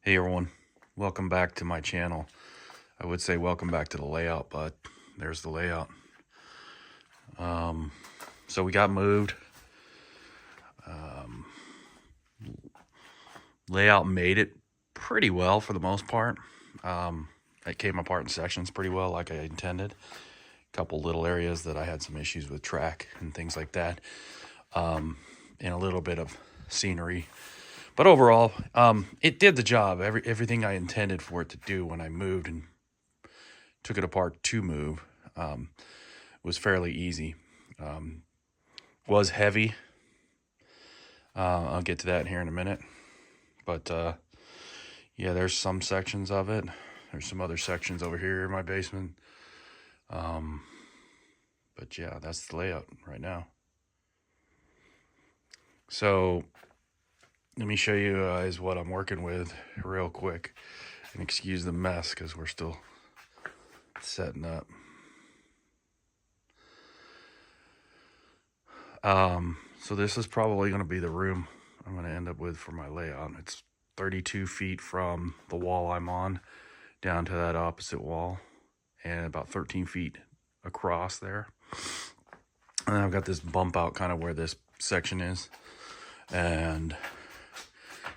Hey everyone, welcome back to my channel. I would say welcome back to the layout, but there's the layout. So we got moved. Layout made it pretty well for the most part. It came apart in sections pretty well like I intended. A couple little areas that I had some issues with track and things like that. And a little bit of scenery. But overall, it did the job. Everything I intended for it to do when I moved and took it apart to move was fairly easy. Was heavy. I'll get to that here in a minute. But yeah, there's some sections of it. There's some other sections over here in my basement. But yeah, that's the layout right now. So let me show you guys what I'm working with real quick. And excuse the mess because we're still setting up. So this is probably going to be the room I'm going to end up with for my layout. It's 32 feet from the wall I'm on down to that opposite wall and about 13 feet across there. And then I've got this bump out kind of where this section is and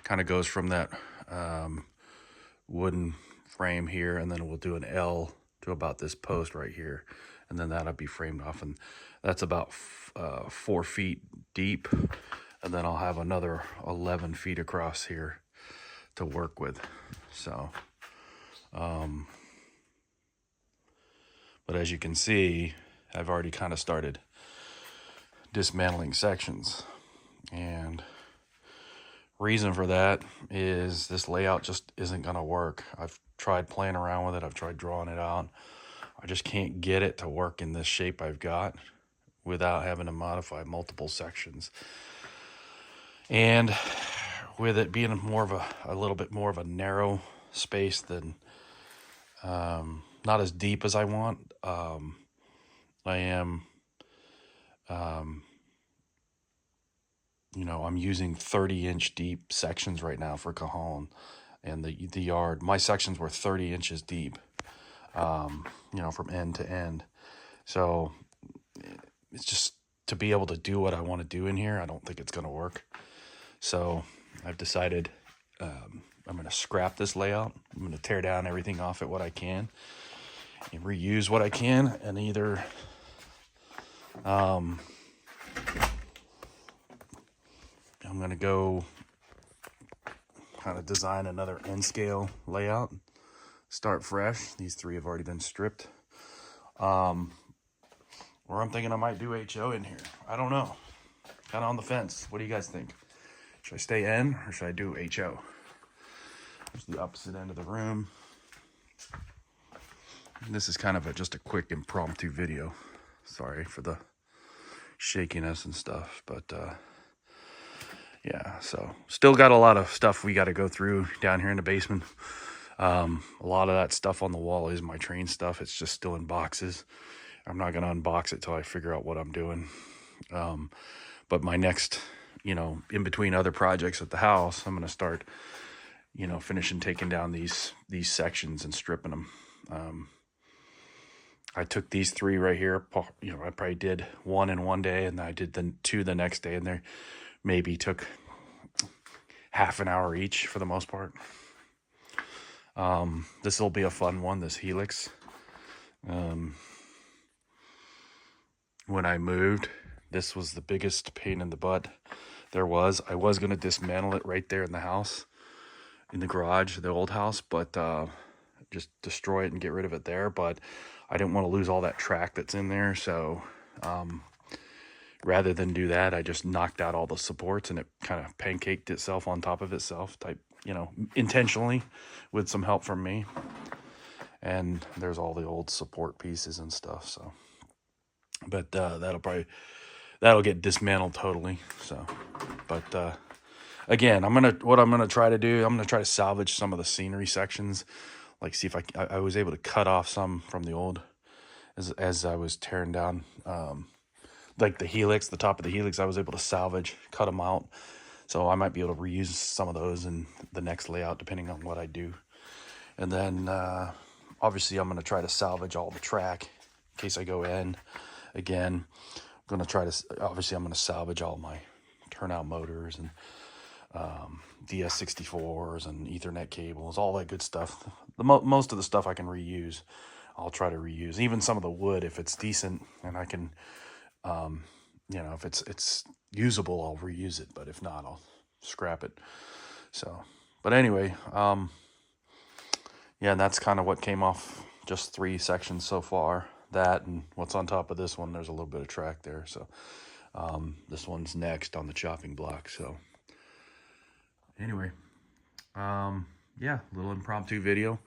kind of goes from that wooden frame here, and then we'll do an L to about this post right here, and then that'll be framed off, and that's about 4 feet deep, and then I'll have another 11 feet across here to work with. So but as you can see, I've already kind of started dismantling sections, and reason for that is this layout just isn't going to work. I've tried playing around with it. I've tried drawing it out. I just can't get it to work in this shape I've got without having to modify multiple sections. And with it being more of a little bit more of a narrow space than not as deep as I want, I am I'm using 30-inch deep sections right now for Cajon and the yard. My sections were 30 inches deep, from end to end. So it's just to be able to do what I want to do in here, I don't think it's going to work. So I've decided I'm going to scrap this layout. I'm going to tear down everything off it what I can and reuse what I can, and either I'm going to go kind of design another N scale layout, start fresh. These three have already been stripped. Or I'm thinking I might do HO in here. I don't know. Kind of on the fence. What do you guys think? Should I stay N or should I do HO? There's the opposite end of the room. And this is kind of just a quick impromptu video. Sorry for the shakiness and stuff, but yeah, so still got a lot of stuff we got to go through down here in the basement. A lot of that stuff on the wall is my train stuff. It's just still in boxes. I'm not going to unbox it till I figure out what I'm doing. But my next, in between other projects at the house, I'm going to start, finishing taking down these sections and stripping them. I took these three right here. I probably did one in one day, and I did the two the next day, and they maybe took half an hour each for the most part. This will be a fun one, this helix. When I moved, this was the biggest pain in the butt there was. I was going to dismantle it right there in the house, in the garage, the old house, but just destroy it and get rid of it there. But I didn't want to lose all that track that's in there, so rather than do that, I just knocked out all the supports, and it kind of pancaked itself on top of itself, intentionally, with some help from me. And there's all the old support pieces and stuff, so. But that'll get dismantled totally. So, but again, I'm gonna try to salvage some of the scenery sections, like see if I was able to cut off some from the old as I was tearing down, like the helix, the top of the helix, I was able to salvage, cut them out, So I might be able to reuse some of those in the next layout, depending on what I do. And then obviously I'm going to try to salvage all the track in case I go in again. I'm going to try to, obviously I'm going to salvage all my turnout motors and DS64s and Ethernet cables, all that good stuff. Most of the stuff I can reuse, I'll try to reuse. Even some of the wood, if it's decent and I can, you know, if it's usable, I'll reuse it. But if not, I'll scrap it. So, but anyway, yeah, and that's kind of what came off. Just 3 sections so far. That and what's on top of this one. There's a little bit of track there. So this one's next on the chopping block. So anyway, yeah, little impromptu video.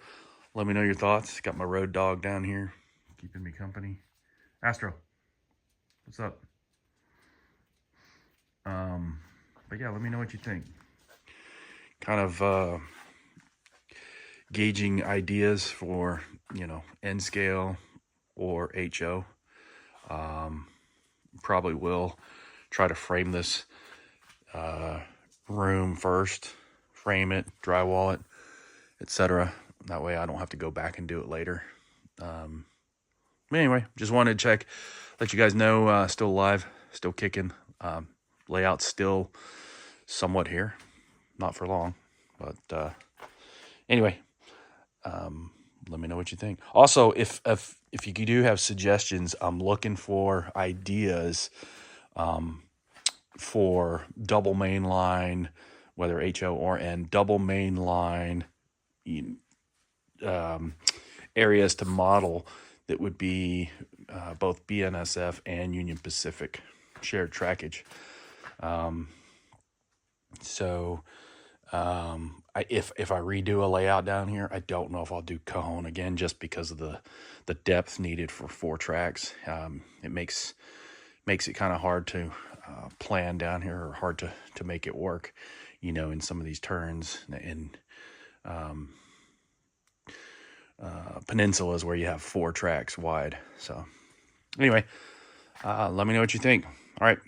Let me know your thoughts. Got my road dog down here keeping me company. Astro, what's up? But yeah, let me know what you think. Kind of gauging ideas for, you know, N scale or HO. Probably will try to frame this room first, frame it, drywall it, etc. That way I don't have to go back and do it later. But anyway, just wanted to check, let you guys know, still alive, still kicking. Layout's still somewhat here, not for long, but anyway, let me know what you think. Also, if you do have suggestions, I'm looking for ideas for double main line, whether HO or N, double main line areas to model that would be both BNSF and Union Pacific shared trackage. If I redo a layout down here, I don't know if I'll do cone again, just because of the depth needed for 4 tracks. It makes it kind of hard to plan down here, or hard to make it work, you know, in some of these turns and peninsulas where you have 4 tracks wide. So anyway, let me know what you think. All right,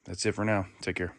that's it for now. Take care.